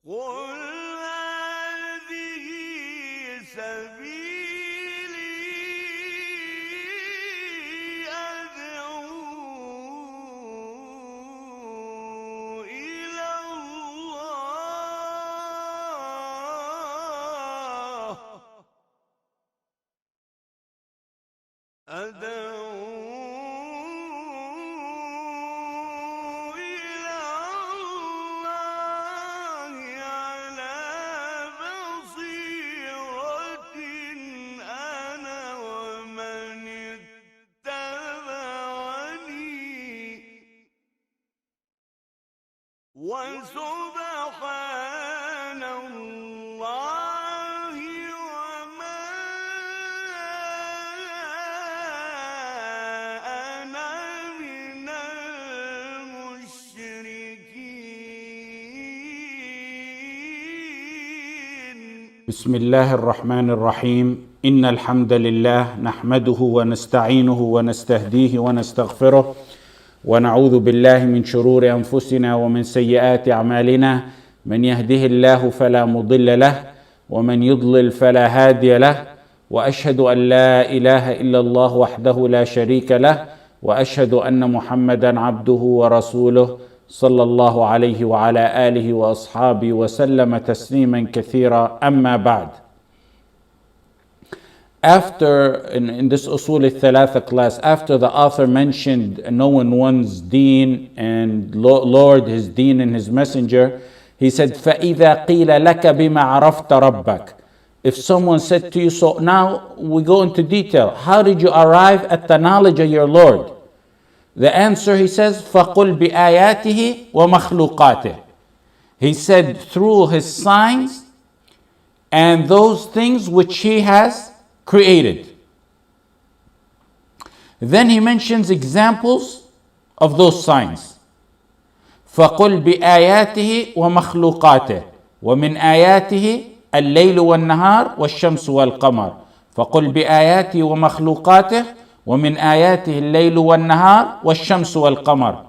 قل هذه سبيلي أدعو إلى الله على بصيرة أنا ومن اتبعني وسبحان الله وما أنا من المشركين. بسم الله الرحمن الرحيم. إن الحمد لله نحمده ونستعينه ونستهديه ونستغفره ونعوذ بالله من شرور أنفسنا ومن سيئات أعمالنا. من يهده الله فلا مضل له ومن يضلل فلا هادي له، وأشهد أن لا إله إلا الله وحده لا شريك له، وأشهد أن محمدا عبده ورسوله صلى الله عليه وعلى آله وأصحابه وسلم تسليما كثيرا. أما بعد. In this Usul al-Thalatha class, after the author mentioned knowing one's deen and Lord, his deen and his messenger, he said, فَإِذَا قِيلَ لَكَ بِمَا عَرَفْتَ رَبَّكَ. If someone said to you, so now we go into detail, how did you arrive at the knowledge of your Lord? The answer, he says, فَقُلْ بِآيَاتِهِ وَمَخْلُوقَاتِهِ. He said, through his signs and those things which he has created. Then he mentions examples of those signs. فَقُلْ بِآيَاتِهِ وَمَخْلُوقَاتِهِ وَمِنْ آيَاتِهِ اللَّيْلُ وَالنَّهَارُ وَالشَّمْسُ وَالْقَمَرُ فَقُلْ بِآيَاتِهِ وَمَخْلُوقَاتِهِ ومن آياته الليل والنهار والشمس والقمر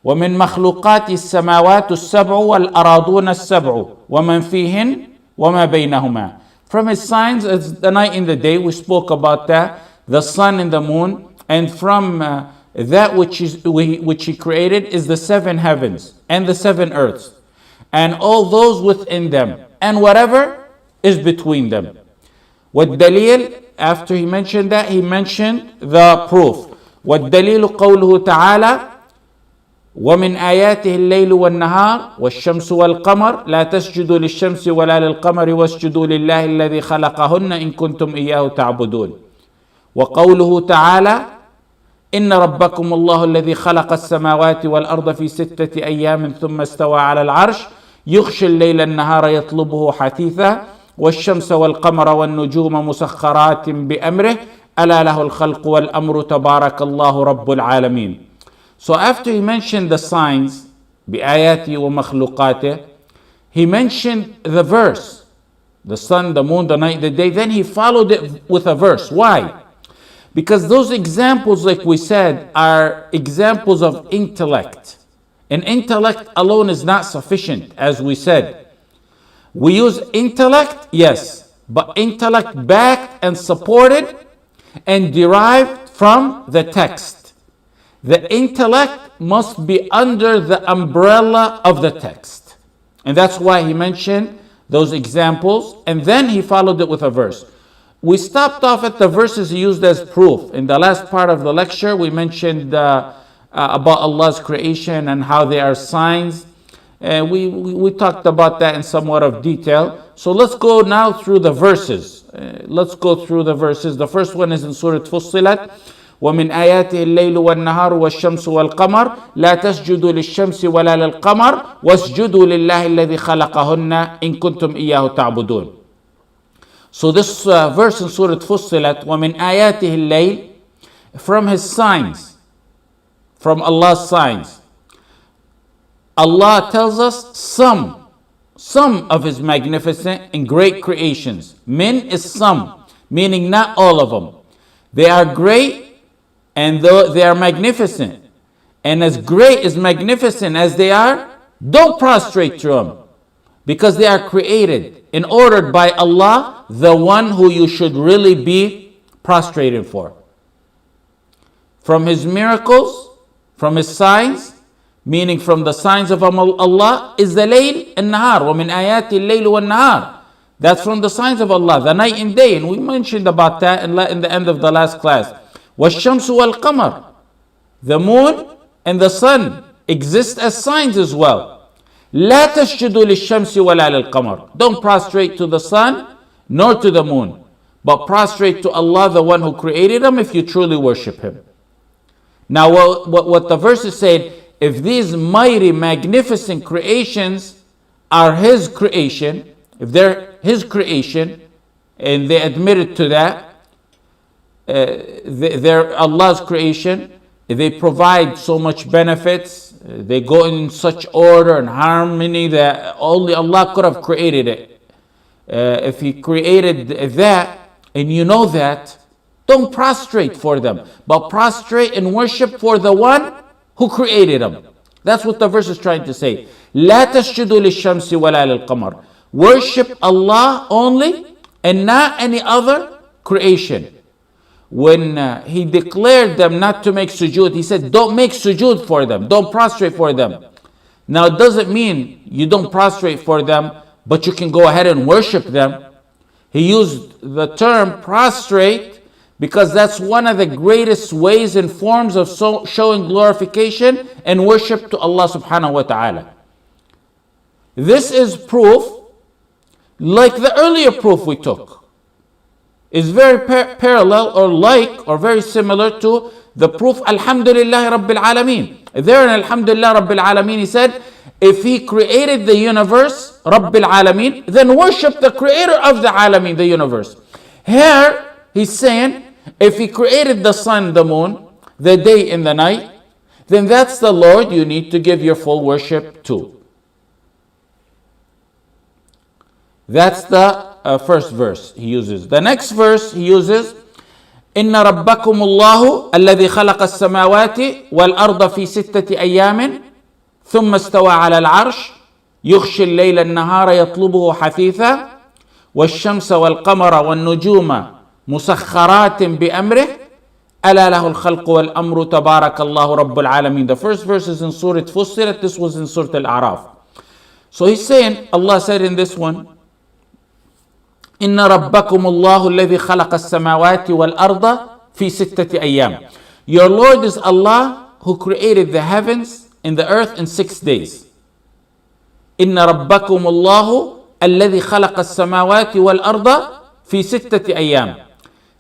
ومن مخلوقات السماوات السبع والأراضون السبع ومن فيهن وما بينهما. From his signs, it's the night and the day, we spoke about that, the sun and the moon, and from that which he created is the seven heavens and the seven earths and all those within them and whatever is between them. والدليل, after he mentioned that, he mentioned the proof. والدليل قوله تعالى ومن آياته الليل والنهار والشمس والقمر لا تسجدوا للشمس ولا للقمر واسجدوا لله الذي خلقهن إن كنتم إياه تعبدون. وقوله تعالى إن ربكم الله الذي خلق السماوات والأرض في 6 أيام ثم استوى على العرش يغشي الليل النهار يطلبه حثيثا والشمس والقمر والنجوم مسخرات بأمره ألا له الخلق والأمر تبارك الله رب العالمين. So after he mentioned the signs بآياته ومخلوقاته, he mentioned the verse, the sun, the moon, the night, the day. Then he followed it with a verse. Why? Because those examples, like we said, are examples of intellect. And intellect alone is not sufficient, as we said. We use intellect, yes, but intellect backed and supported and derived from the text. The intellect must be under the umbrella of the text. And that's why he mentioned those examples, and then he followed it with a verse. We stopped off at the verses he used as proof. In the last part of the lecture, we mentioned about Allah's creation and how they are signs. We talked about that in somewhat of detail. So let's go now through the verses. The first one is in Surah Fussilat. وَمِنْ آيَاتِهِ اللَّيْلُ وَالنَّهَارُ وَالشَّمْسُ وَالْقَمَرُ لَا تَسْجُدُوا لِلشَّمْسِ وَلَا لِلْقَمَرِ وَاسْجُدُوا لِلَّهِ الَّذِي خَلَقَهُنَّ إِن كُنتُمْ إِيَّاهُ تَعْبُدُونَ. So this verse in Surah Fussilat, وَمِنْ آيَاتِهِ اللَّيْلِ, from his signs, from Allah's signs. Allah tells us some of his magnificent and great creations. Min is some, meaning not all of them. They are great and they are magnificent. And as great, as magnificent as they are, don't prostrate to them. because they are created and ordered by Allah, the one who you should really be prostrated for. From His miracles, from His signs, meaning from the signs of Allah, is the layl and nahar. وَمِنْ آيَاتِ اللَّيْلِ وَالنَّهَارِ. That's from the signs of Allah, the night and day. And we mentioned about that in the end of the last class. وَالشَّمْسُ وَالْقَمَرِ. The moon and the sun exist as signs as well. لَا تَسْجُدُوا لِلشَّمْسِ وَلَا لِلْقَمَرِ. Don't prostrate to the sun nor to the moon, but prostrate to Allah, the one who created them, if you truly worship Him. Now what the verse is saying, if these mighty, magnificent creations are His creation, if they're His creation, and they admitted to that, they're Allah's creation, they provide so much benefits, they go in such order and harmony that only Allah could have created it. If He created that, and you know that, don't prostrate for them, but prostrate and worship for the one who created them. That's what the verse is trying to say. لا تسجدوا للشمس ولا للقمر. Worship Allah only and not any other creation. When He declared them not to make sujood, He said, don't make sujood for them, don't prostrate for them. Now it doesn't mean you don't prostrate for them, but you can go ahead and worship them. He used the term prostrate because that's one of the greatest ways and forms of showing glorification and worship to Allah subhanahu wa ta'ala. This is proof, like the earlier proof we took, is very parallel or very similar to the proof Alhamdulillah Rabbil Alameen. There in Alhamdulillah Rabbil Alameen, He said, if He created the universe, Rabbil Alameen, then worship the creator of the Alameen, the universe. Here, He's saying, if He created the sun, the moon, the day and the night, then that's the Lord you need to give your full worship to. That's the first verse He uses. The next verse He uses, إِنَّ رَبَّكُمُ اللَّهُ الَّذِي خَلَقَ السَّمَاوَاتِ وَالْأَرْضَ فِي سِتَّةِ أَيَّامٍ ثُمَّ اسْتَوَى عَلَى الْعَرْشِ يُغْشِي اللَّيْلَ النَّهَارَ يَطْلُبُهُ حَثِيثًا وَالشَّمْسَ وَالْقَمَرَ وَالنُّجُومَ مُسَخَّرَاتٍ بِأَمْرِهِ أَلَا لَهُ الْخَلْقُ وَالْأَمْرُ تَبَارَكَ اللَّهُ رَبُّ الْعَالَمِينَ. The first verse is in Surah Fussilat, this was in Surah Al-A'raf. So He's saying, Allah said in this one, إِنَّ رَبَّكُمُ اللَّهُ الَّذِي خَلَقَ السَّمَاوَاتِ وَالْأَرْضَ فِي سِتَّةِ أَيَّامٍ. Your Lord is Allah who created the heavens and the earth in 6 days. إِنَّ رَبَّكُمُ اللَّهُ الَّذِي خَلَقَ السَّمَاوَاتِ وَالْأَرْضَ فِي سِتَّةِ أَيَّامٍ.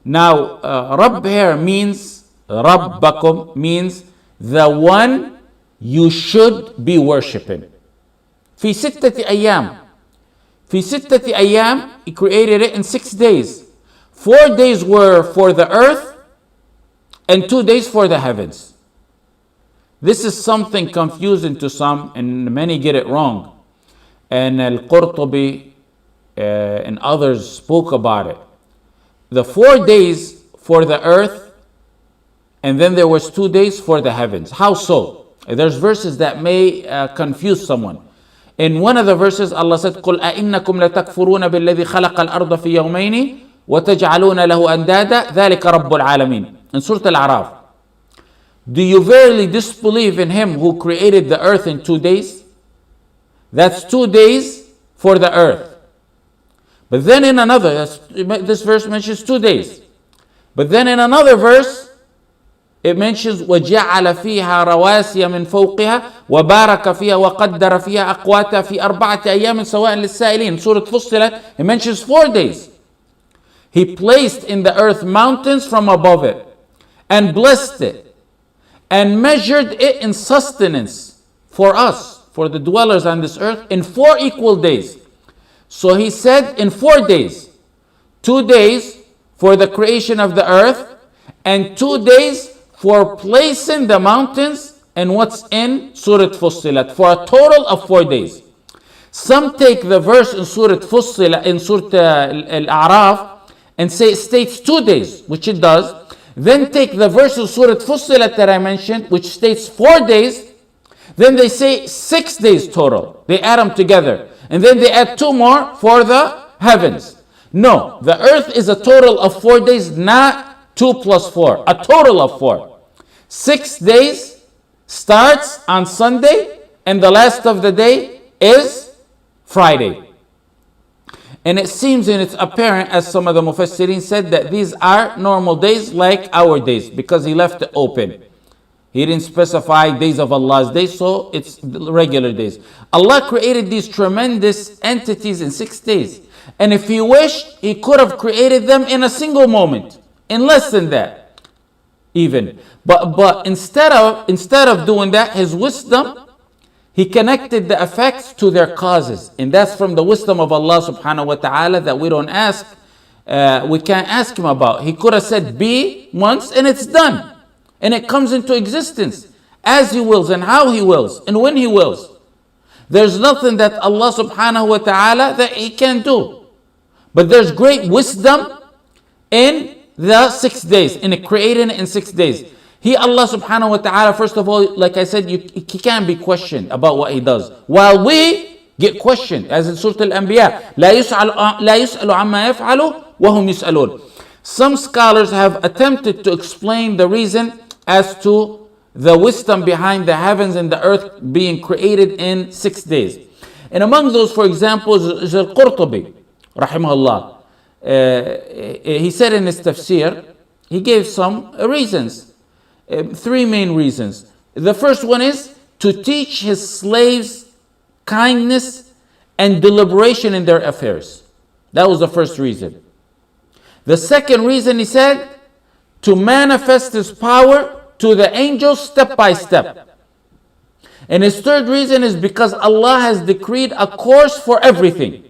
Now, Rabb here means, Rabbakum means the one you should be worshipping. في ستة أيام. في ستة أيام, He created it in 6 days. 4 days were for the earth and 2 days for the heavens. This is something confusing to some, and many get it wrong. And Al-Qurtubi and others spoke about it. The 4 days for the earth, and then there was 2 days for the heavens. How so? There's verses that may confuse someone. In one of the verses, Allah said, قُلْ أَإِنَّكُمْ لَتَكْفُرُونَ بِالَّذِي خَلَقَ الْأَرْضَ فِي يَوْمَيْنِ وَتَجْعَلُونَ لَهُ أَنْدَادًا ذَلِكَ رَبُّ الْعَالَمِينَ. In Surah Al-A'raf. Do you verily disbelieve in Him who created the earth in 2 days? That's 2 days for the earth. But then in another, this verse mentions 2 days. But then in another verse, it mentions وَجَعَلَ فِيهَا رَوَاسِيَ مِنْ فَوْقِهَا وَبَارَكَ فِيهَا وَقَدَّرَ فِيهَا أَقْوَاتَهَا فِي أَرْبَعَةِ أَيَّامٍ سَوَاءً لِلسَّائِلِينَ. Surah Fussilat, it mentions 4 days. He placed in the earth mountains from above it, and blessed it, and measured it in sustenance for us, for the dwellers on this earth, in 4 equal days. So He said in 4 days, 2 days for the creation of the earth, and 2 days for placing the mountains and what's in Surah Fussilat, for a total of 4 days. Some take the verse in Surah Fussilat, in Surah Al-A'raf, and say it states 2 days, which it does. Then take the verse in Surah Fussilat that I mentioned, which states 4 days. Then they say 6 days total. They add them together And then they add 2 more for the heavens. No, the earth is a total of 4 days, not 2 plus 4, a total of 4. 6 days starts on Sunday, and the last of the day is Friday. And it seems and it's apparent, as some of the Mufassirin said, that these are normal days like our days, because he left it open. He didn't specify days of Allah's days, so it's regular days. Allah created these tremendous entities in 6 days. And if He wished, He could have created them in a single moment, in less than that, even. But instead of doing that, His wisdom, He connected the effects to their causes. And that's from the wisdom of Allah subhanahu wa ta'ala that we don't ask, we can't ask Him about. He could have said be once and it's done. And it comes into existence as He wills and how He wills and when He wills. There's nothing that Allah subhanahu wa ta'ala that He can do. But there's great wisdom in the 6 days, in creating it in 6 days. He, Allah subhanahu wa ta'ala, first of all, like I said, He can't be questioned about what He does. While we get questioned, as in Surah Al-Anbiya, لا يسأل عما يفعل وهم يسألون. Some scholars have attempted to explain the reason as to the wisdom behind the heavens and the earth being created in 6 days. And among those, for example, is Al-Qurtubi, rahimahullah. He said in his tafsir, he gave some reasons. 3 main reasons. The first one is to teach his slaves kindness and deliberation in their affairs. That was the first reason. The second reason, he said, to manifest His power to the angels step by step. And his third reason is because Allah has decreed a course for everything.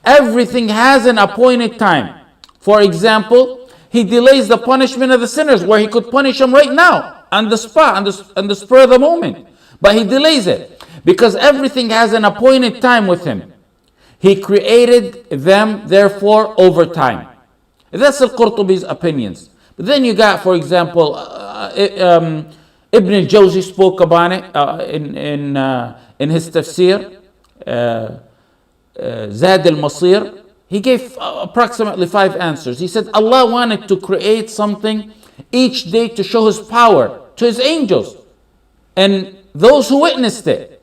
Everything has an appointed time. For example, He delays the punishment of the sinners where He could punish them right now, on the spot, on the spur of the moment. But He delays it because everything has an appointed time with Him. He created them, therefore, over time. That's Al-Qurtubi's opinions. But then you got, for example, Ibn al-Jawzi spoke about it in his tafsir, Zad al-Masir. He gave approximately 5 answers. He said Allah wanted to create something each day to show His power to His angels and those who witnessed it.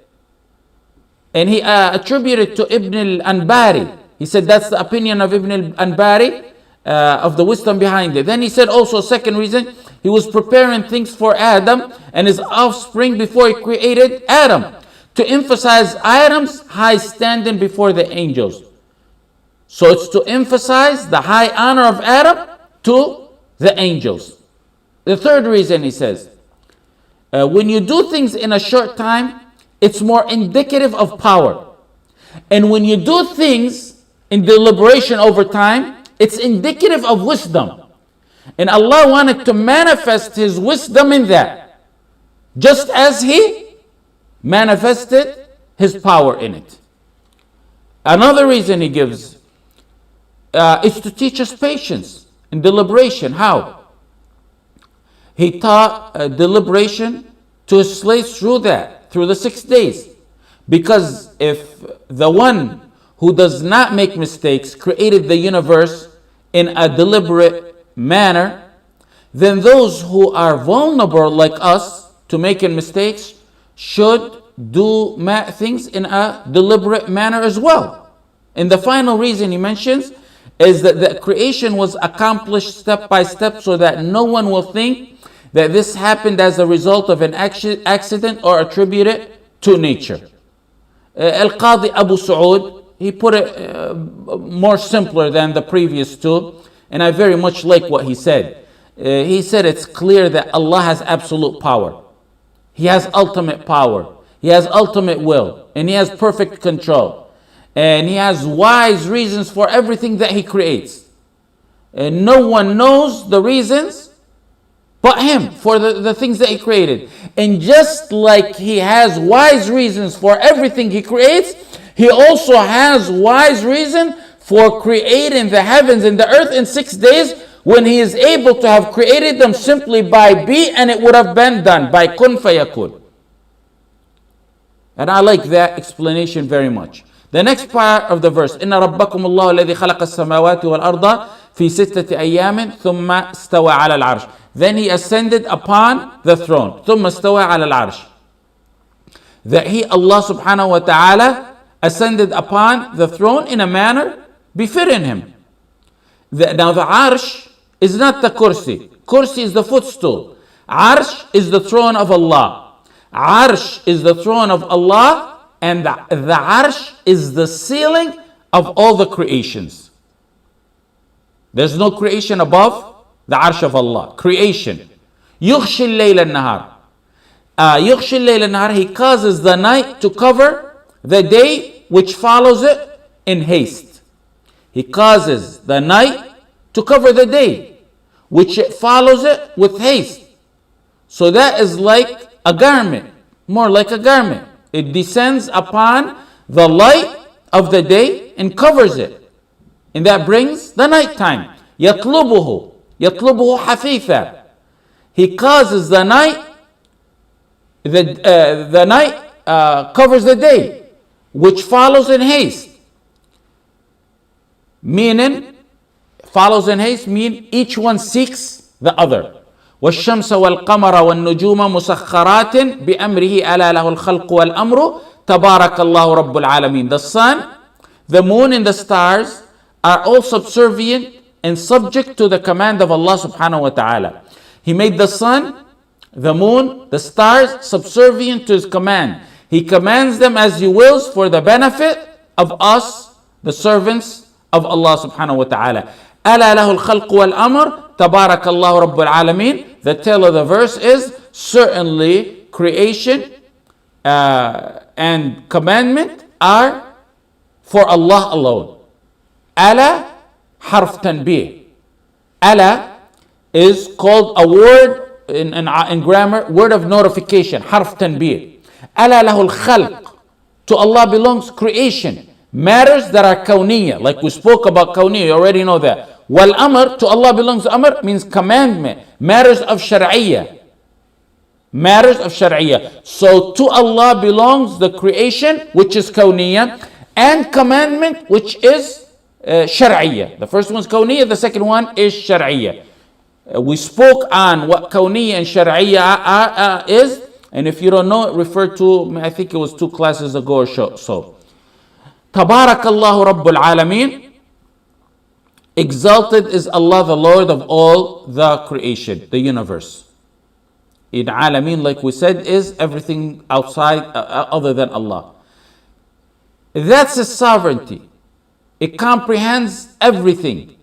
And he attributed to Ibn al-Anbari. He said that's the opinion of Ibn al-Anbari, of the wisdom behind it. Then he said also a second reason, He was preparing things for Adam and his offspring before He created Adam, to emphasize Adam's high standing before the angels. So it's to emphasize the high honor of Adam to the angels. The third reason, he says, when you do things in a short time, it's more indicative of power. And when you do things in deliberation over time, it's indicative of wisdom. And Allah wanted to manifest His wisdom in that, just as He manifested His power in it. Another reason He gives is to teach us patience and deliberation. How? He taught deliberation to His slaves through that, through the 6 days. Because if the one who does not make mistakes created the universe in a deliberate manner, then those who are vulnerable like us to making mistakes should do things in a deliberate manner as well. And the final reason he mentions is that the creation was accomplished step by step so that no one will think that this happened as a result of an accident or attribute it to nature. Al-Qadi Abu Saud, he put it more simpler than the previous two, and I very much like what he said. He said it's clear that Allah has absolute power. He has ultimate power. He has ultimate will, and He has perfect control. And He has wise reasons for everything that He creates. And no one knows the reasons but Him for the things that He created. And just like He has wise reasons for everything He creates, He also has wise reason for creating the heavens and the earth in 6 days, when He is able to have created them simply by be, and it would have been done by kun fayakun. And I like that explanation very much. The next part of the verse, إن ربكم الله الذي خلق السماوات والأرض في ستة أيام ثم استوى على العرش. Then he ascended upon the throne. ثم استوى على العرش. That he, Allah subhanahu wa ta'ala, ascended upon the throne in a manner befitting him. Now the arsh is not the kursi. Kursi is the footstool. Arsh is the throne of Allah. Arsh is the throne of Allah, and the arsh is the ceiling of all the creations. There's no creation above the arsh of Allah. Creation. يغشي الليل النهار. يغشي الليل النهار. He causes the night to cover the day which follows it in haste. He causes the night to cover the day which follows it with haste. So that is like a garment, more like a garment. It descends upon the light of the day and covers it. And that brings the nighttime. يطلبه حثيثا. He causes the night, the night covers the day, which follows in haste. Meaning, follows in haste mean each one seeks the other. والشمس والقمر والنجوم مسخرات بأمره ألا له الخلق والأمر تبارك الله رب العالمين. The sun, the moon and the stars are all subservient and subject to the command of Allah subhanahu wa ta'ala. He made the sun, the moon, the stars subservient to his command. He commands them as he wills for the benefit of us, the servants of Allah subhanahu wa ta'ala. ألا له الخلق والأمر تبارك الله رب العالمين. The tail of the verse is certainly creation and commandment are for Allah alone. ألا حرف تنبيه. ألا is called a word in grammar, word of notification, حرف تنبيه. ألا له الخلق. To Allah belongs creation, matters that are kawniyah, like we spoke about kawniyah, you already know that. Wal amr, to Allah belongs amr, means commandment, matters of shar'iyyah. Matters of shar'iyyah. So to Allah belongs the creation, which is kawniyah, and commandment, which is shar'iyyah. The first one is kawniyah, the second one is shar'iyyah. We spoke on what kawniyah and shar'iyyah is, and if you don't know it, refer to, I think it was 2 classes ago or so. Tabarakallahu Rabbul Alameen. Exalted is Allah, the Lord of all the creation, the universe. In Alameen, like we said, is everything outside, other than Allah. That's His sovereignty. It comprehends everything.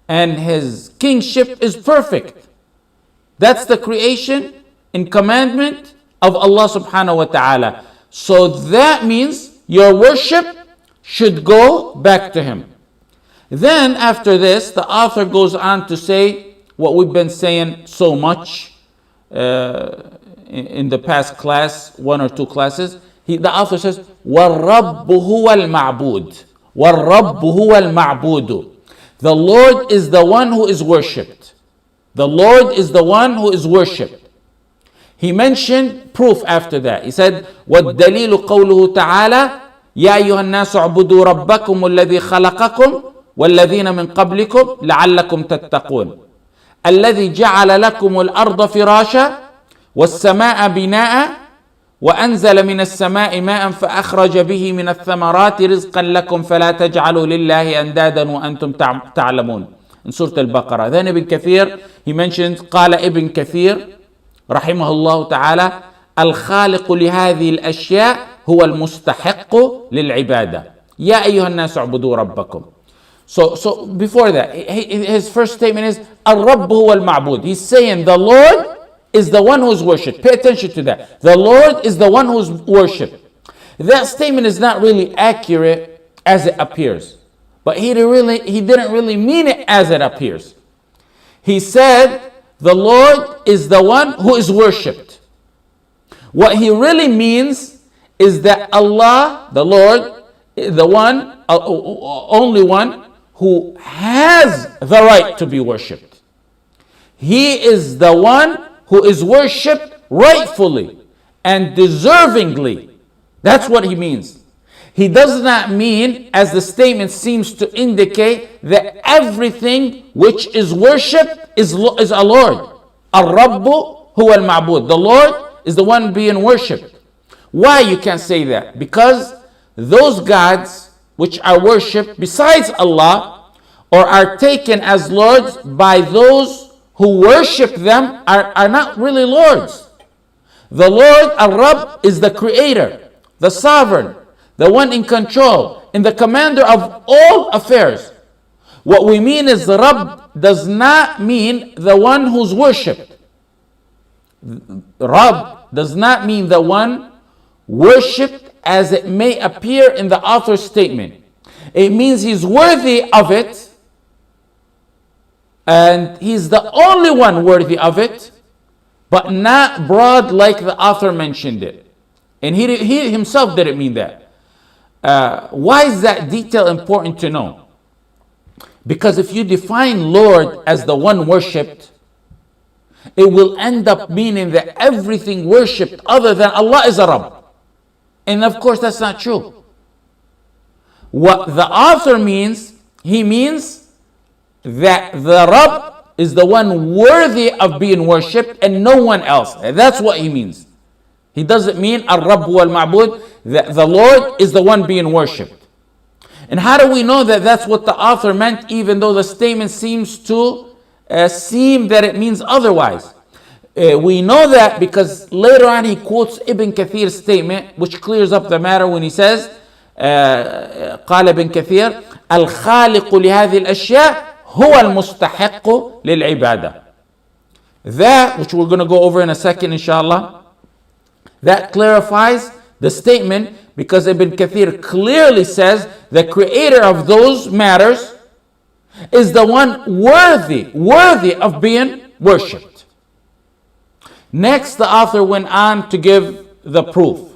And His kingship is perfect. That's the creation and commandment of Allah subhanahu wa ta'ala. So that means your worship should go back to Him. Then after this, the author goes on to say what we've been saying so much in the past class, 1 or 2 classes. The author says, وَالرَّبُّ هُوَ الْمَعْبُودُ وَالرَّبُّ هُوَ الْمَعْبُودُ. The Lord is the one who is worshipped. The Lord is the one who is worshipped. He mentioned proof after that. He said, وَالدَّلِيلُ قَوْلُهُ تَعَالَى يَا أَيُّهَا النَّاسُ اعْبُدُوا رَبَّكُمُ الَّذِي خَلَقَكُمْ والذين من قبلكم لعلكم تتقون الذي جعل لكم الأرض فراشا والسماء بناء وأنزل من السماء ماء فأخرج به من الثمرات رزقا لكم فلا تجعلوا لله أندادا وأنتم تعلمون. In Surah Al-Baqarah. Then Ibn Kathir, he mentions, قال ابن كثير رحمه الله تعالى الخالق لهذه الأشياء هو المستحق للعبادة يا أيها الناس اعبدوا ربكم. So before that, his first statement is Al-Rabb huwa al-Ma'bud. He's saying the Lord is the one who is worshipped. Pay attention to that. The Lord is the one who is worshipped. That statement is not really accurate as it appears. But he didn't really mean it as it appears. He said the Lord is the one who is worshipped. What he really means is that Allah, the Lord, the one, only one, who has the right to be worshipped. He is the one who is worshipped rightfully and deservingly. That's what he means. he does not mean, as the statement seems to indicate, that everything which is worshipped is a Lord. Al-Rabbu huwa al-Ma'bud. The Lord is the one being worshipped. Why you can't say that? Because those gods which are worshipped besides Allah or are taken as lords by those who worship them are not really lords. The Lord, Al-Rabb, is the creator, the sovereign, the one in control, and the commander of all affairs. What we mean is the Rabb does not mean the one who's worshipped. Rabb does not mean the one worshipped as it may appear in the author's statement. It means he's worthy of it, and he's the only one worthy of it, but not broad like the author mentioned it. And he himself didn't mean that. Why is that detail important to know? Because if you define Lord as the one worshipped, it will end up meaning that everything worshipped other than Allah is a Rabb. And of course that's not true. What the author means, he means that the Rabb is the one worthy of being worshipped and no one else. That's what he means. He doesn't mean Al-Rabb wal-Ma'bud, that the Lord is the one being worshipped. And how do we know that that's what the author meant, even though the statement seems to seem that it means otherwise? We know that because later on he quotes Ibn Kathir's statement, which clears up the matter when he says, قال ابن كثير الخالق لهذه الأشياء هو المستحق للعبادة. That, which we're going to go over in a second inshallah, that clarifies the statement because Ibn Kathir clearly says the creator of those matters is the one worthy of being worshipped. Next, the author went on to give the proof.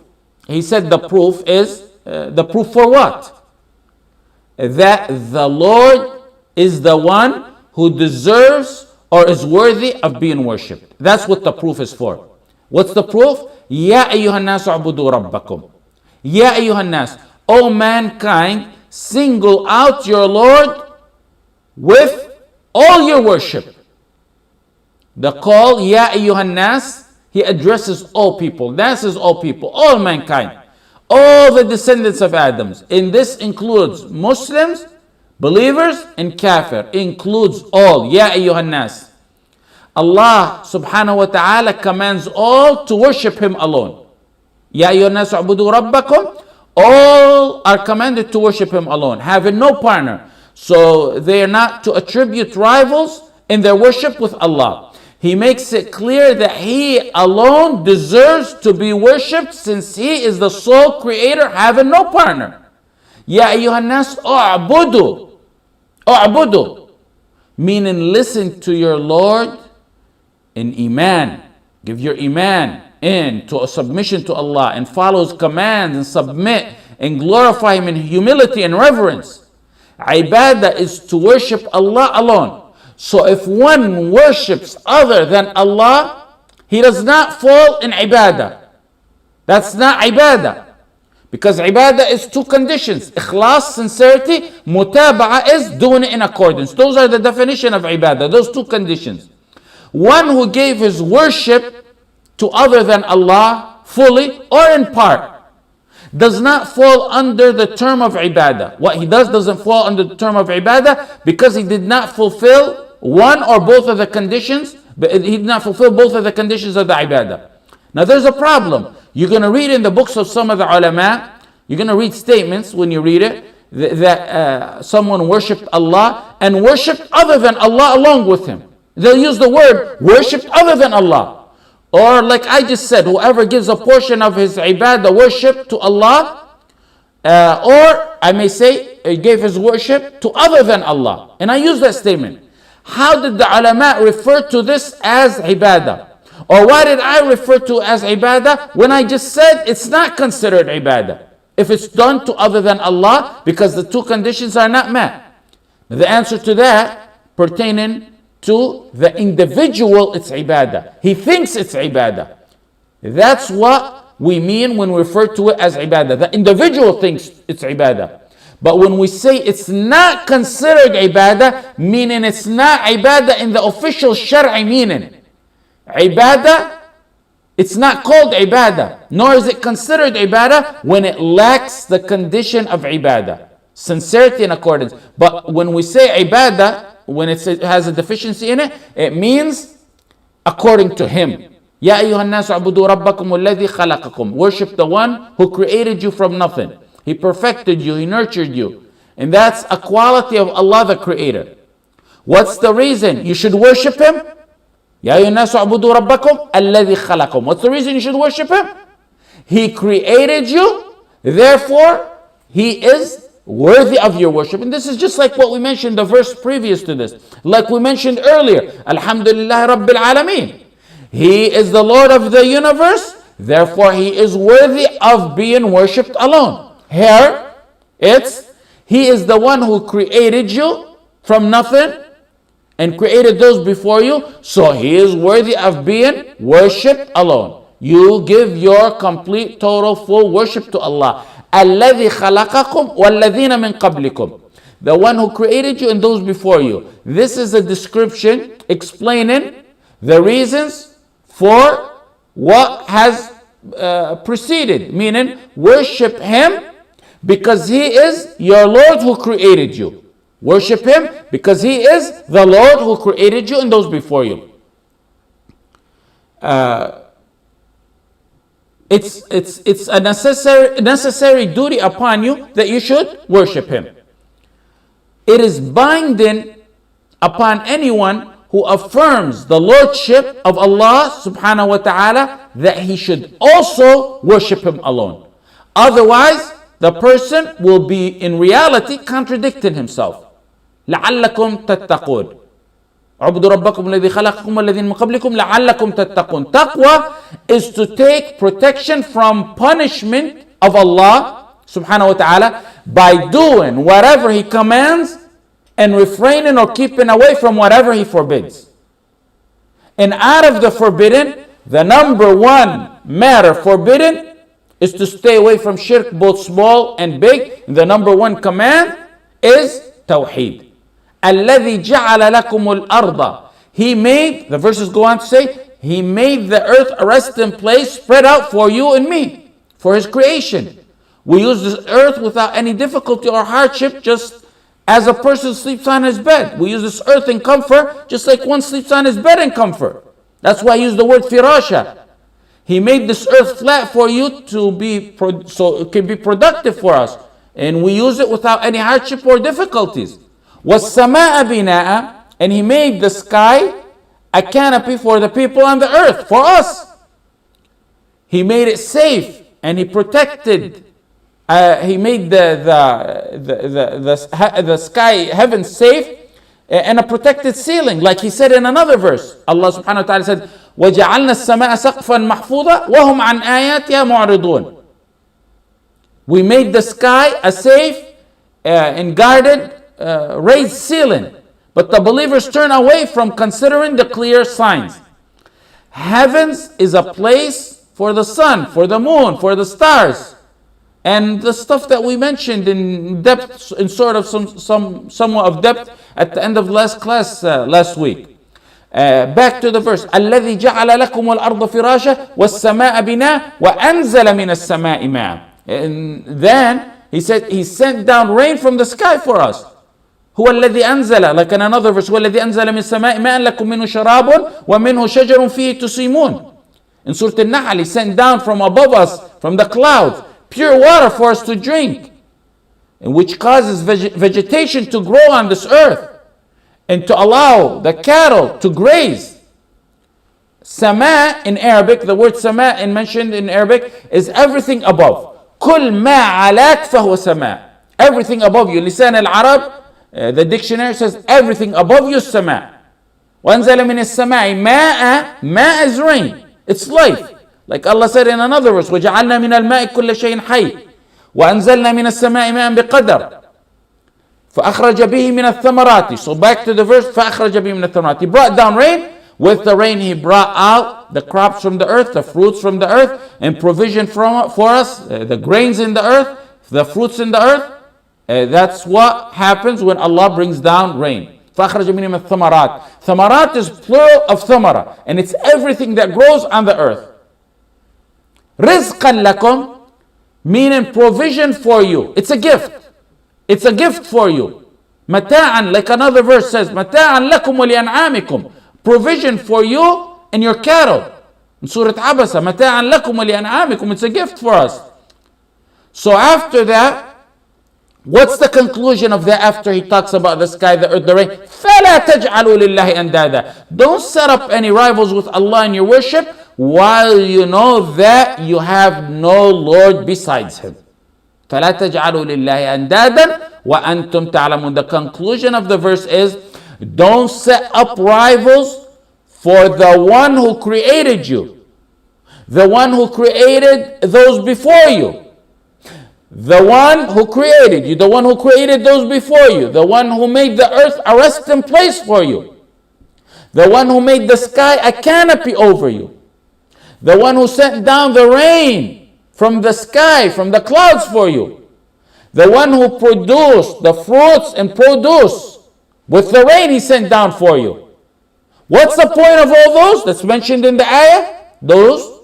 He said the proof is, the proof for what? That the Lord is the one who deserves or is worthy of being worshipped. That's what the proof is for. What's the proof? Ya ayyuhan nas u'budu rabbakum. Ya ayyuhan nas, O mankind, single out your Lord with all your worship. The call, Ya ayyuhan nas, he addresses all people. Nas is all people, all mankind, all the descendants of Adam. And this includes Muslims, believers, and kafir. Includes all. Ya ayyuhan nas. Allah subhanahu wa ta'ala commands all to worship him alone. Ya ayyuhan nas u'budu rabbakum. All are commanded to worship him alone, having no partner. So they are not to attribute rivals in their worship with Allah. He makes it clear that he alone deserves to be worshipped since he is the sole creator, having no partner. Ya ayyuhan nas u'budu. U'budu. Meaning listen to your Lord in iman. Give your iman to a submission to Allah and follow his commands and submit and glorify him in humility and reverence. Ibadah is to worship Allah alone. So if one worships other than Allah, he does not fall in ibadah. That's not ibadah. Because ibadah is two conditions. Ikhlas, sincerity. Mutaba'a is doing it in accordance. Those are the definition of ibadah. Those two conditions. One who gave his worship to other than Allah fully or in part does not fall under the term of ibadah. What he does doesn't fall under the term of ibadah because he did not fulfill one or both of the conditions. But he did not fulfill both of the conditions of the ibadah. Now there's a problem. You're going to read in the books of some of the ulama, you're going to read statements when you read it, that someone worshipped Allah and worshipped other than Allah along with him. They'll use the word worshipped other than Allah. Or like I just said, whoever gives a portion of his ibadah worship to Allah, or I may say, he gave his worship to other than Allah. And I use that statement. How did the ulama refer to this as ibadah? Or why did I refer to as ibadah when I just said it's not considered ibadah if it's done to other than Allah because the two conditions are not met? The answer to that pertaining to the individual, it's ibadah. He thinks it's ibadah. That's what we mean when we refer to it as ibadah. The individual thinks it's ibadah. But when we say it's not considered ibadah, meaning it's not ibadah in the official Shar'i meaning. Ibadah, it's not called ibadah, nor is it considered ibadah when it lacks the condition of ibadah, sincerity and accordance. But when we say ibadah, when it has a deficiency in it, it means according to him. Ya ayyuhan nasu abudu rabbakum alladhi khalaqakum. Worship the one who created you from nothing. He perfected you, he nurtured you. And that's a quality of Allah the Creator. What's the reason you should worship him? Ya ayyuhan nasu abudu rabbakum alladhi khalaqakum. What's the reason you should worship him? He created you, therefore he is worthy of your worship. And this is just like what we mentioned the verse previous to this. Like we mentioned earlier, Alhamdulillah Rabbil Alameen. He is the Lord of the universe, therefore he is worthy of being worshipped alone. Here, it's he is the one who created you from nothing and created those before you, so he is worthy of being worshipped alone. You give your complete, total, full worship to Allah. الَّذِي خَلَقَكُمْ وَالَّذِينَ مِنْ قَبْلِكُمْ. The one who created you and those before you. This is a description explaining the reasons for what has preceded. Meaning, worship him because he is your Lord who created you. Worship him because he is the Lord who created you and those before you. It's a necessary duty upon you that you should worship him. It is binding upon anyone who affirms the lordship of Allah subhanahu wa ta'ala that he should also worship him alone. Otherwise, the person will be in reality contradicting himself. لَعَلَّكُمْ تَتَّقُونَ عُبُدُوا رَبَّكُمْ الَّذِي خَلَقَكُمْ وَالَّذِينَ مِنْ قَبْلِكُمْ لَعَلَّكُمْ تَتَّقُونَ. Taqwa is to take protection from punishment of Allah subhanahu wa ta'ala by doing whatever he commands and refraining or keeping away from whatever he forbids. And out of the forbidden, the number one matter forbidden is to stay away from shirk, both small and big. And the number one command is Tawheed. الَّذِي جَعَلَ لَكُمُ الْأَرْضَ. He made, the verses go on to say, he made the earth a resting place spread out for you and me, for his creation. We use this earth without any difficulty or hardship, just as a person sleeps on his bed. We use this earth in comfort, just like one sleeps on his bed in comfort. That's why I use the word firasha. He made this earth flat for you to be, so it can be productive for us. And we use it without any hardship or difficulties. وَالسَّمَاءَ بِنَاءً. And he made the sky a canopy for the people on the earth, for us. He made it safe and he protected. He made the sky, heaven safe and a protected ceiling. Like he said in another verse, Allah subhanahu wa ta'ala said, وَجَعَلْنَا السَّمَاءَ سَقْفًا مَحْفُوظًا وَهُمْ عَنْ آيَاتِهَا مُعْرِضُونَ. We made the sky a safe and guarded raised ceiling, but the believers turn away from considering the clear signs. Heavens is a place for the sun, for the moon, for the stars, and the stuff that we mentioned in depth, in sort of somewhat of depth at the end of last class last week. Back to the verse. الذي جعل لكم الأرض فراشا والسماء بناء وأنزل من السماء ماء. And then he said he sent down rain from the sky for us. هو الذي أنزل, like in another verse, هو الذي أنزل من السماء ماء لكم منه شراب ومنه شجر فيه تسيمون. In Surah Al-Nahl, he sent down from above us, from the clouds, pure water for us to drink, and which causes vegetation to grow on this earth and to allow the cattle to graze. Sama in Arabic, the word sama mentioned in Arabic is everything above. كل ما علاك فهو سماء. Everything above you. Lisan al-Arab, the dictionary says everything above you is sama. وَأَنزَلَ مِنَ السَّمَاءِ مَاءً. Ma is rain. It's life. Like Allah said in another verse, وَجَعَلْنَا مِنَ الْمَاءِ كُلَّ شَيْءٍ حَيٍّ وَأَنزَلْنَا مِنَ السَّمَاءِ مَاءً بِقَدَرٍ فَأَخْرَجَ بِهِ مِنَ الثَّمَرَاتِ. So back to the verse, فَأَخْرَجَ بِهِ مِنَ الثَّمَرَاتِ. He brought down rain With the rain, He brought out the crops from the earth, the fruits from the earth, and provision for us, the grains in the earth, the fruits in the earth. That's what happens when Allah brings down rain. فَأَخْرَجَ مِنْهُمُ الثَّمَرَاتِ. Thamarat is plural of thamara, and it's everything that grows on the earth. رِزْقًا لَكُمْ, meaning provision for you. It's a gift. It's a gift for you. مَتَاعًا, like another verse says, مَتَاعًا لَكُمْ وَلِأَنْعَامِكُم, provision for you and your cattle. In Surah Abasa, مَتَاعًا لَكُمْ وَلِأَنْعَامِكُم, it's a gift for us. So after that, what's the conclusion of that after He talks about the sky, the earth, the rain? فَلَا تَجْعَلُوا لِلَّهِ أَنْدَادًا. Don't set up any rivals with Allah in your worship while you know that you have no Lord besides Him. فَلَا تَجْعَلُوا لِلَّهِ أَنْدَادًا وَأَنْتُمْ تَعْلَمُونَ. The conclusion of the verse is, don't set up rivals for the one who created you, the one who created those before you, the one who created you, the one who created those before you, the one who made the earth a resting place for you, the one who made the sky a canopy over you, the one who sent down the rain from the sky, from the clouds for you, the one who produced the fruits and produce with the rain He sent down for you. What's the point of all those that's mentioned in the ayah? Those,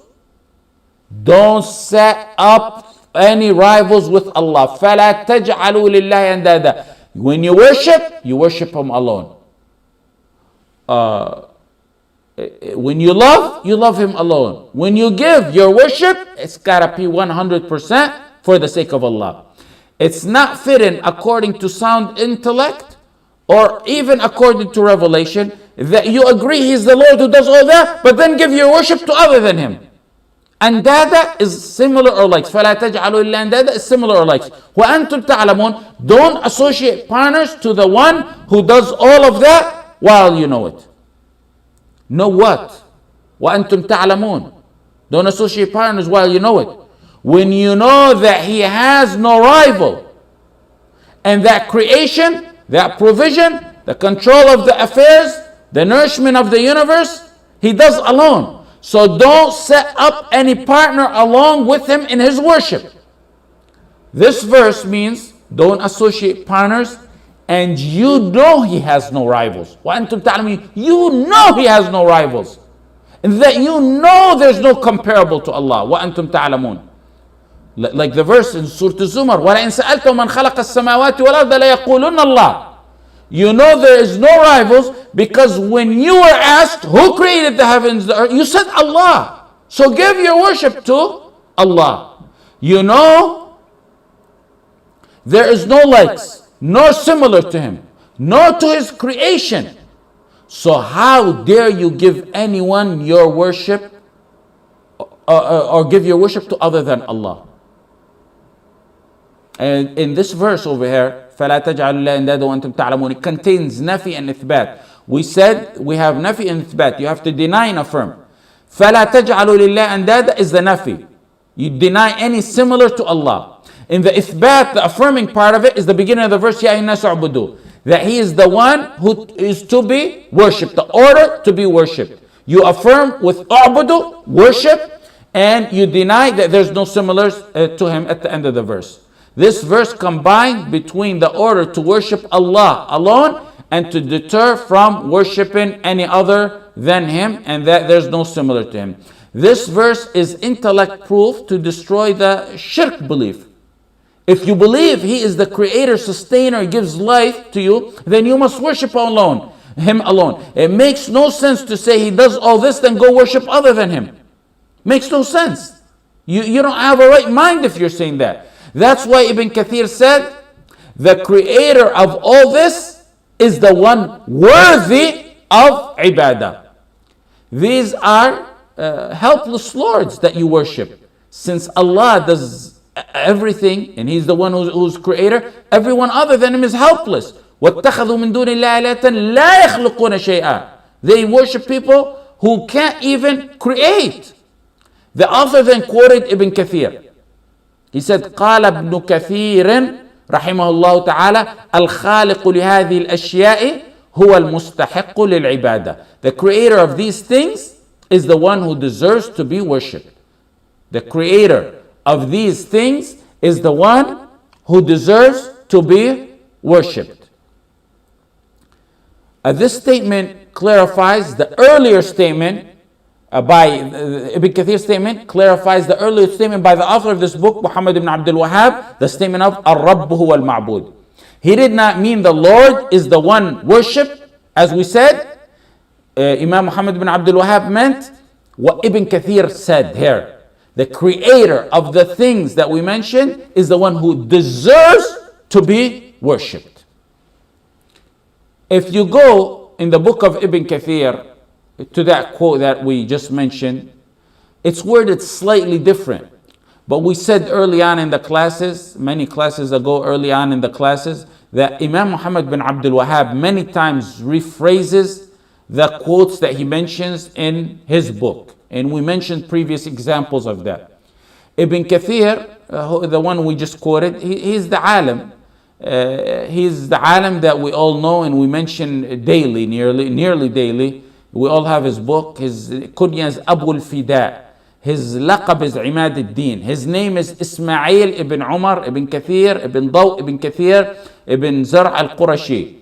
don't set up any rivals with Allah. فَلَا تَجْعَلُوا لِلَّهِ أَنْدَادًا. When you worship Him alone. When you love Him alone. When you give your worship, it's gotta be 100% for the sake of Allah. It's not fitting according to sound intellect or even according to revelation that you agree He's the Lord who does all that, but then give your worship to other than Him. Andada is similar or like. فَلَا تَجْعَلُوا إِلَّا أَنْدَادًا is similar or like. وَأَنْتُمْ تَعْلَمُونَ. Don't associate partners to the one who does all of that while you know it. Know what? وَأَنْتُمْ تَعْلَمُونَ. Don't associate partners while you know it. When you know that He has no rival, and that creation, that provision, the control of the affairs, the nourishment of the universe, He does alone. So don't set up any partner along with Him in His worship. This verse means don't associate partners, and you know He has no rivals. وَأَنْتُمْ تَعْلَمُونَ. You know He has no rivals. And that you know there's no comparable to Allah. وَأَنْتُمْ تَعْلَمُونَ. Like the verse in Surah Zumar, وَلَئِنْ سَأَلْتُمْ مَنْ خَلَقَ السَّمَاوَاتِ وَالْأَرْضَ لَيَقُولُنَّ اللَّهُ. You know there is no rivals because when you were asked who created the heavens, the earth, you said Allah. So give your worship to Allah. You know there is no likes, nor similar to Him, nor to His creation. So how dare you give anyone your worship or give your worship to other than Allah? And in this verse over here, فَلَا تَجْعَلُوا اللَّهَ أَنْدَادًا وَأَنْتُمْ تَعْلَمُونَ, it contains nafi and ithbat. We said we have nafi and ithbat. You have to deny and affirm. فَلَا تَجْعَلُوا لِلَّهِ أَنْدَادًا is the nafi. You deny any similar to Allah. In the ithbat, the affirming part of it is the beginning of the verse, يَا أَيُّهَا النَّاسُ اعْبُدُوا, that He is the one who is to be worshipped, the order to be worshipped. You affirm with a'budu, worship, and you deny that there's no similars to Him at the end of the verse. This verse combined between the order to worship Allah alone and to deter from worshiping any other than Him, and that there's no similar to Him. This verse is intellect proof to destroy the shirk belief. If you believe He is the creator, sustainer, gives life to you, then you must worship Him alone. It makes no sense to say He does all this, then go worship other than Him. Makes no sense. You don't have a right mind if you're saying that. That's why Ibn Kathir said, the creator of all this is the one worthy of ibadah. These are helpless lords that you worship. Since Allah does everything and He's the one who's creator, everyone other than Him is helpless. وَاتَّخَذُوا مِن دُونِ اللَّهِ آلِهَةً لَا يَخْلُقُونَ شَيْئًا. They worship people who can't even create. The author then quoted Ibn Kathir. He said, قال ابن كثير رحمه الله تعالى الخالق لهذه الأشياء هو المستحق للعبادة. The creator of these things is the one who deserves to be worshipped. The creator of these things is the one who deserves to be worshipped. This statement clarifies the earlier statement Ibn Kathir's statement clarifies the earlier statement by the author of this book, Muhammad ibn Abdul Wahhab, the statement of Ar-Rabb huwa al-Ma'bud. He did not mean the Lord is the one worshipped, as we said. Imam Muhammad ibn Abdul Wahhab meant what Ibn Kathir said here. The creator of the things that we mentioned is the one who deserves to be worshipped. If you go in the book of Ibn Kathir to that quote that we just mentioned, it's worded slightly different. But we said early on in the classes, many classes ago, early on in the classes, that Imam Muhammad bin Abdul Wahhab many times rephrases the quotes that he mentions in his book. And we mentioned previous examples of that. Ibn Kathir, the one we just quoted, he's the alim. He's the alim that we all know and we mention daily, nearly daily. We all have his book. His kunya is Abu al-Fida. His laqab is Imad al-Din. His name is Ismail ibn Umar ibn Kathir ibn Daw ibn Kathir ibn Zar' al-Qurashi.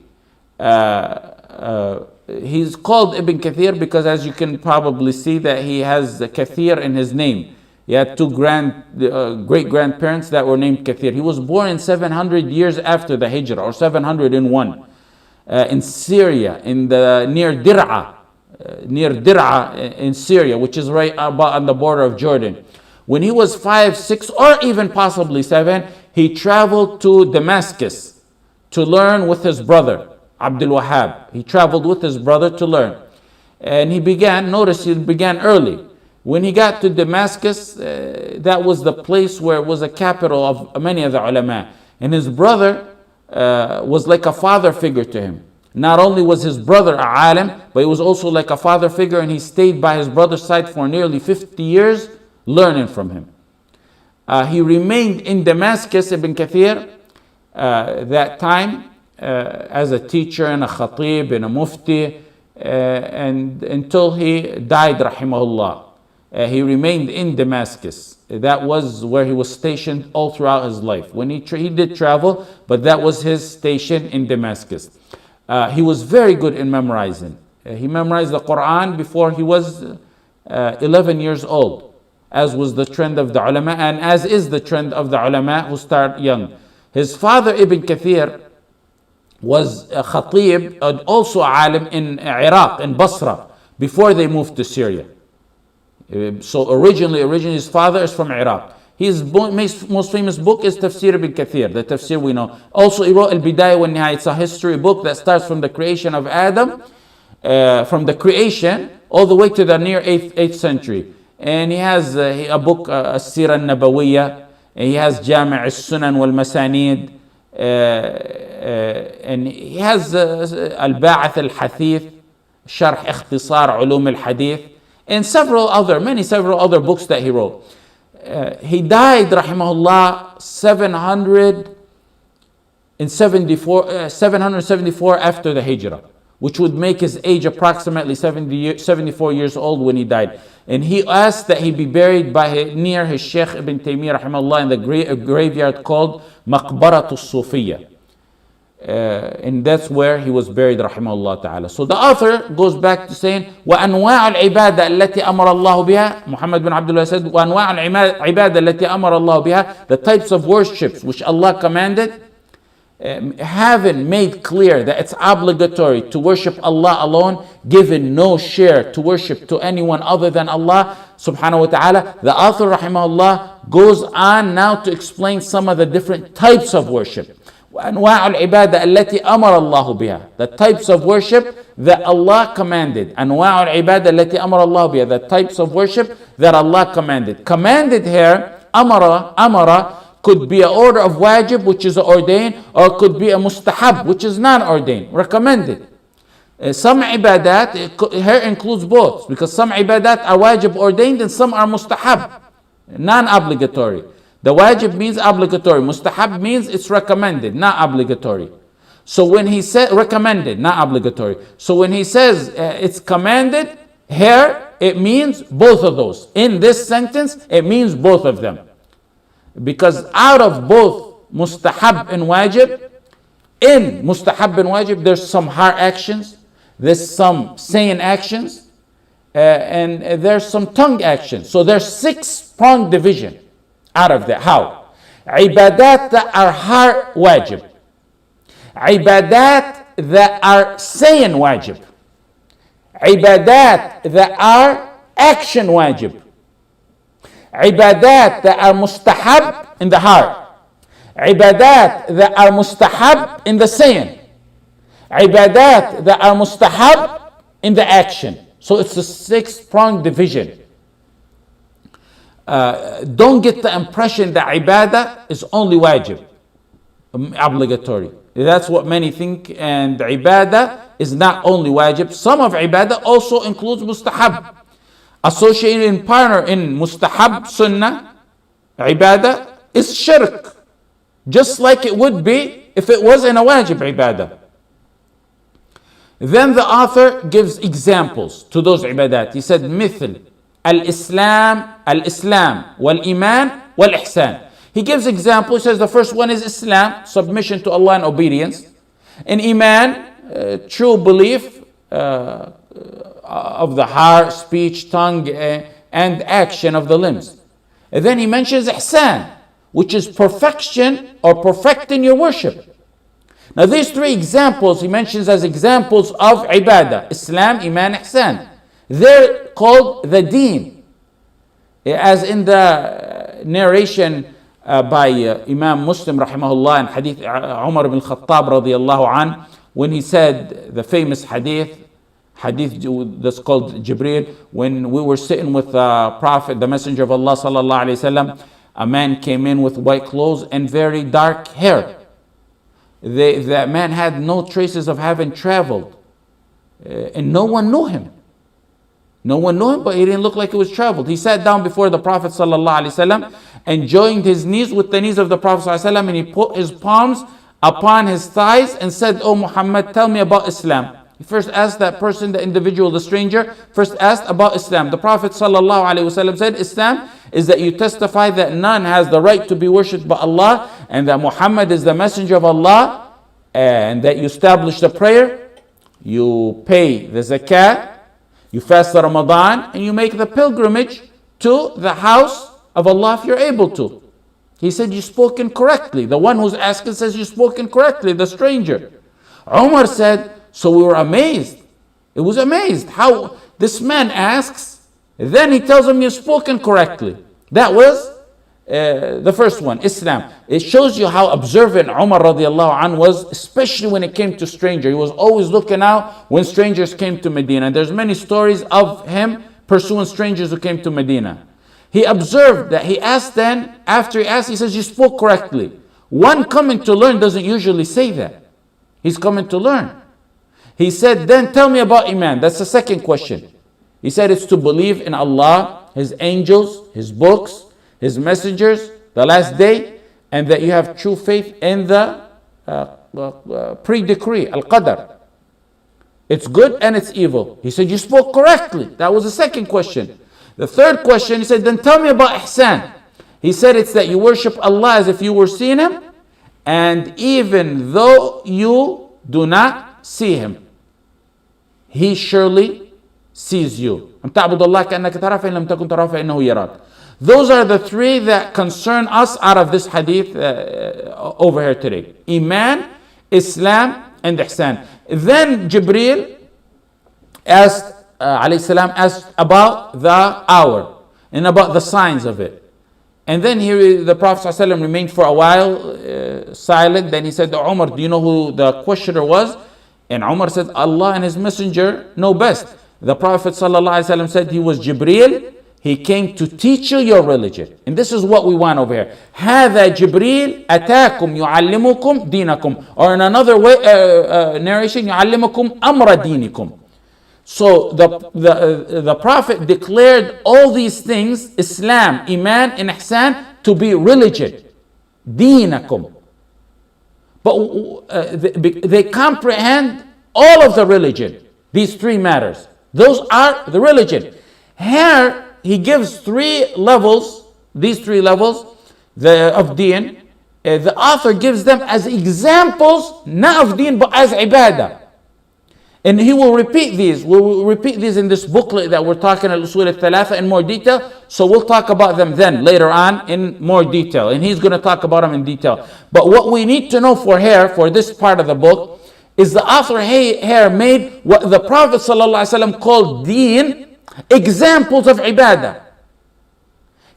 He's called Ibn Kathir because, as you can probably see, that he has Kathir in his name. He had two great-grandparents that were named Kathir. He was born in 700 years after the Hijrah, or 701, in Syria, near Dir'a in Syria, which is right about on the border of Jordan. When he was 5, 6, or even possibly 7, he traveled to Damascus to learn with his brother, Abdul Wahhab. He traveled with his brother to learn. And he began early. When he got to Damascus, that was the place where it was a capital of many of the ulama. And his brother was like a father figure to him. Not only was his brother a alim, but he was also like a father figure, and he stayed by his brother's side for nearly 50 years learning from him. He remained in Damascus, Ibn Kathir, that time as a teacher and a khatib and a mufti, and until he died, rahimahullah. He remained in Damascus. That was where he was stationed all throughout his life. When he did travel, but that was his station in Damascus. He was very good in memorizing. He memorized the Quran before he was 11 years old, as was the trend of the ulama, and as is the trend of the ulama who start young. His father, Ibn Kathir, was a khatib and also a alim in Iraq, in Basra, before they moved to Syria. So originally his father is from Iraq. His most famous book is Tafsir ibn Kathir, the tafsir we know. Also he wrote Al-Bidayah wa Nihaya. It's a history book that starts from the creation of Adam, from the creation all the way to the near 8th century. And he has a book, As-Sira al-Nabawiyya, and he has Jami' al-Sunan wal-Masanid, and he has Al-Ba'ath al-Hathith, Sharh Ikhtisar Ulum al-Hadith, and several other books that he wrote. He died, rahimahullah, 774 after the Hijrah, which would make his age approximately 74 years old when he died. And he asked that he be buried near his Shaykh Ibn Taymiyyah, rahimahullah, in the graveyard called Maqbaratul Sufiyya. And that's where he was buried, rahimahullah ta'ala. So the author goes back to saying, وَأَنْوَاعُ الْعِبَادَةِ الَّتِي أَمَرَ اللَّهُ بِهَا. Muhammad bin Abdullah said, وَأَنْوَاعُ الْعِبَادَةِ الَّتِي أَمَرَ اللَّهُ بِهَا. The types of worships which Allah commanded, having made clear that it's obligatory to worship Allah alone, given no share to worship to anyone other than Allah subhanahu wa ta'ala. The author, rahimahullah, goes on now to explain some of the different types of worship. وأنواع العبادة التي أمر الله بها. The types of worship that Allah commanded. أنواع العبادة التي أمر الله بها. The types of worship that Allah commanded. Commanded here, amara could be an order of wajib, which is ordained, or could be a mustahab, which is non-ordained, recommended. Some ibadat here includes both, because some ibadat are wajib ordained and some are mustahab, non-obligatory. The wajib means obligatory. Mustahab means it's recommended, not obligatory. So when he said recommended, not obligatory. So when he says it's commanded, here it means both of those. In this sentence, it means both of them. Because out of both mustahab and wajib, in mustahab and wajib, there's some heart actions, there's some saying actions, and there's some tongue actions. So there's 6-pronged division out of that. How? Ibadat that are heart wajib. Ibadat that are saying wajib. Ibadat that are action wajib. Ibadat that are mustahab in the heart. Ibadat that are mustahab in the saying. Ibadat that are mustahab in the action. So it's a 6-pronged division. Don't get the impression that ibadah is only wajib, obligatory. That's what many think, and ibadah is not only wajib. Some of ibadah also includes mustahab. Associated in partner in mustahab sunnah, ibadah is shirk. Just like it would be if it was in a wajib ibadah. Then the author gives examples to those ibadat. He said, مثل الإسلام والإيمان والإحسان. He gives examples. He says the first one is Islam, submission to Allah and obedience. And Iman, true belief of the heart, speech, tongue, and action of the limbs. And then he mentions Ihsan, which is perfection or perfecting your worship. Now these 3 examples he mentions as examples of ibadah: Islam, Iman, Ihsan. They're called the deen. As in the narration by Imam Muslim rahimahullah in hadith Umar ibn Khattab radiyallahu an, when he said the famous hadith that's called Jibril, when we were sitting with the Prophet, the Messenger of Allah sallallahu alayhi wasallam, a man came in with white clothes and very dark hair. That man had no traces of having traveled, and no one knew him. No one knew him, but he didn't look like he was traveled. He sat down before the Prophet ﷺ and joined his knees with the knees of the Prophet ﷺ, and he put his palms upon his thighs and said, "Oh Muhammad, tell me about Islam." He first asked that person, the individual, the stranger, first asked about Islam. The Prophet ﷺ said, Islam is that you testify that none has the right to be worshipped but Allah, and that Muhammad is the messenger of Allah, and that you establish the prayer, you pay the zakat, you fast the Ramadan, and you make the pilgrimage to the house of Allah if you're able to. He said, you spoken correctly. The one who's asking says, you spoken correctly, the stranger. Umar said, so we were amazed. It was amazed how this man asks, then he tells him, you've spoken correctly. That was the first one, Islam. It shows you how observant Umar radiallahu anh was, especially when it came to strangers. He was always looking out when strangers came to Medina. And there's many stories of him pursuing strangers who came to Medina. He observed that he asked then, after he asked, he says, you spoke correctly. One coming to learn doesn't usually say that. He's coming to learn. He said, then tell me about Iman. That's the second question. He said it's to believe in Allah, His angels, His books, His messengers, the last day, and that you have true faith in the pre-decree, al-qadar. It's good and it's evil. He said, you spoke correctly. That was the second question. The third question, he said, then tell me about ihsan. He said it's that you worship Allah as if you were seeing Him, and even though you do not see Him, He surely sees you. Those are the 3 that concern us out of this hadith over here today. Iman, Islam, and Ihsan. Then Jibril asked, alayhi salam, asked about the hour and about the signs of it. And then here the Prophet ﷺ remained for a while silent. Then he said to Umar, do you know who the questioner was? And Umar said, Allah and His Messenger know best. The Prophet ﷺ said he was Jibril. He came to teach you your religion. And this is what we want over here. هذا جبريل أتاكم يعلمكم دينكم. Or in another way, narration, يعلمكم أمر دينكم. So the Prophet declared all these things, Islam, Iman, and Ihsan, to be religion. دينكم. But they comprehend all of the religion. These three matters. Those are the religion. Here, he gives three levels, these three levels of deen. The author gives them as examples, not of deen, but as ibadah. And he will repeat these. We'll repeat these in this booklet that we're talking al-usul al-thalatha in more detail. So we'll talk about them then, later on, in more detail. And he's going to talk about them in detail. But what we need to know for this part of the book, is the author here made what the Prophet ﷺ called deen, examples of ibadah.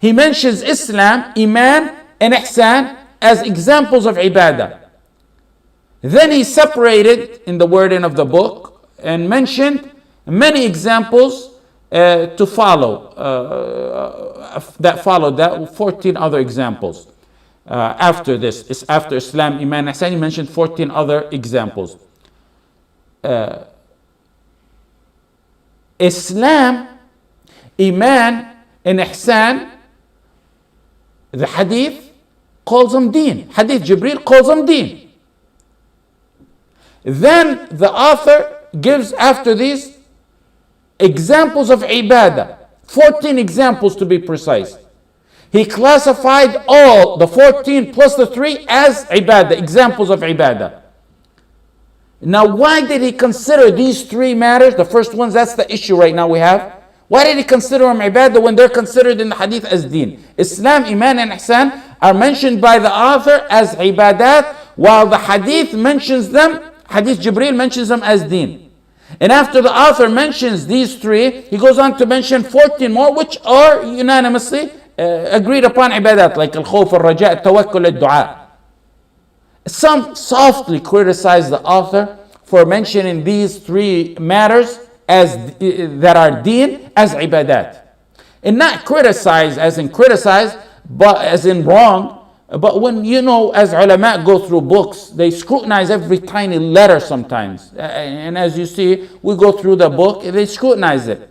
He mentions Islam, Iman, and Ihsan as examples of ibadah. Then he separated in the wording of the book and mentioned many examples to follow, that followed that, 14 other examples. After this, after Islam, Iman, and Ihsan, he mentioned 14 other examples. Islam, Iman, and Ihsan, the hadith calls them deen. Hadith Jibril calls them deen. Then the author gives after these examples of ibadah, 14 examples to be precise. He classified all the 14 plus the 3 as ibadah, examples of ibadah. Now, why did he consider these three matters? The first ones, that's the issue right now we have. Why did he consider them ibadah when they're considered in the hadith as deen? Islam, Iman, and Ihsan are mentioned by the author as ibadat, while the hadith mentions them, hadith Jibril mentions them as deen. And after the author mentions these three, he goes on to mention 14 more, which are unanimously agreed upon ibadat, like al-khawf, al-raja, al-tawakkul, al-du'a. Some softly criticize the author for mentioning these three matters as that are deen as ibadat. And not criticize as in criticize, but as in wrong. But when, as ulama go through books, they scrutinize every tiny letter sometimes. And as you see, we go through the book, they scrutinize it.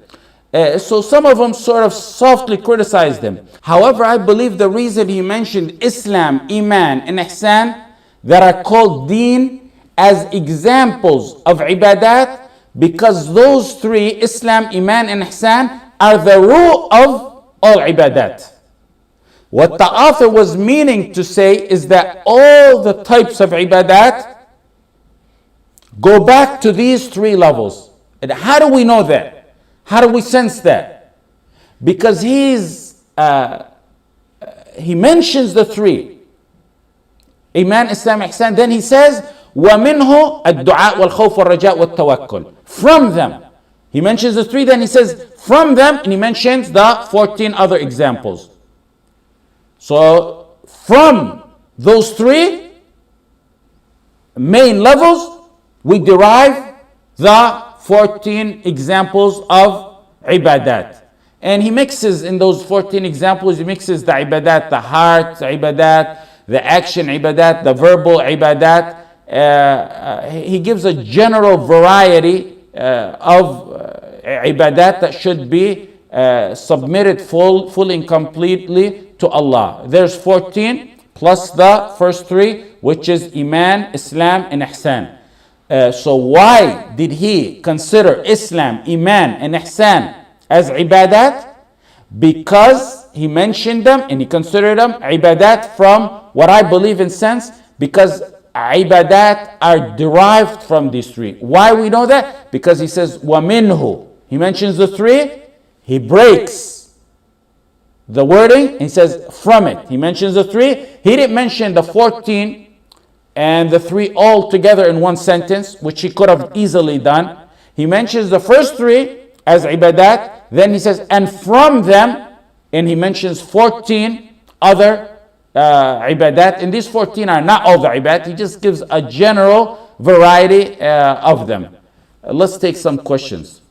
So some of them sort of softly criticize them. However, I believe the reason he mentioned Islam, Iman, and Ihsan that are called deen as examples of ibadat, because those three, Islam, Iman, and Ihsan, are the root of all ibadat. What the author was meaning to say is that all the types of ibadat go back to these three levels. And how do we know that? How do we sense that? Because he mentions the three. Iman, Islam, Ihsan. Then he says, وَمِنْهُ الدُّعَاء وَالْخَوْفُ وَالرَّجَاء وَالتَّوَكُّلُ. From them. He mentions the three, then he says, from them, and he mentions the 14 other examples. So, from those three main levels, we derive the 14 examples of ibadat. And he mixes in those 14 examples, he mixes the ibadat, the heart ibadat, the action ibadat, the verbal ibadat. He gives a general variety of ibadat that should be submitted fully and completely to Allah. There's 14 plus the first three, which is Iman, Islam, and Ihsan. So why did he consider Islam, Iman, and Ihsan as ibadat? Because he mentioned them and he considered them ibadat from what I believe in sense, because ibadat are derived from these three. Why we know that? Because he says, وَمِنْهُ. He mentions the three, he breaks the wording, and he says, from it. He mentions the three, he didn't mention the 14 and the three all together in one sentence, which he could have easily done. He mentions the first three as ibadat, then he says, and from them, and he mentions 14 other ibadat, and these 14 are not all the ibadat, he just gives a general variety of them. Let's take some questions.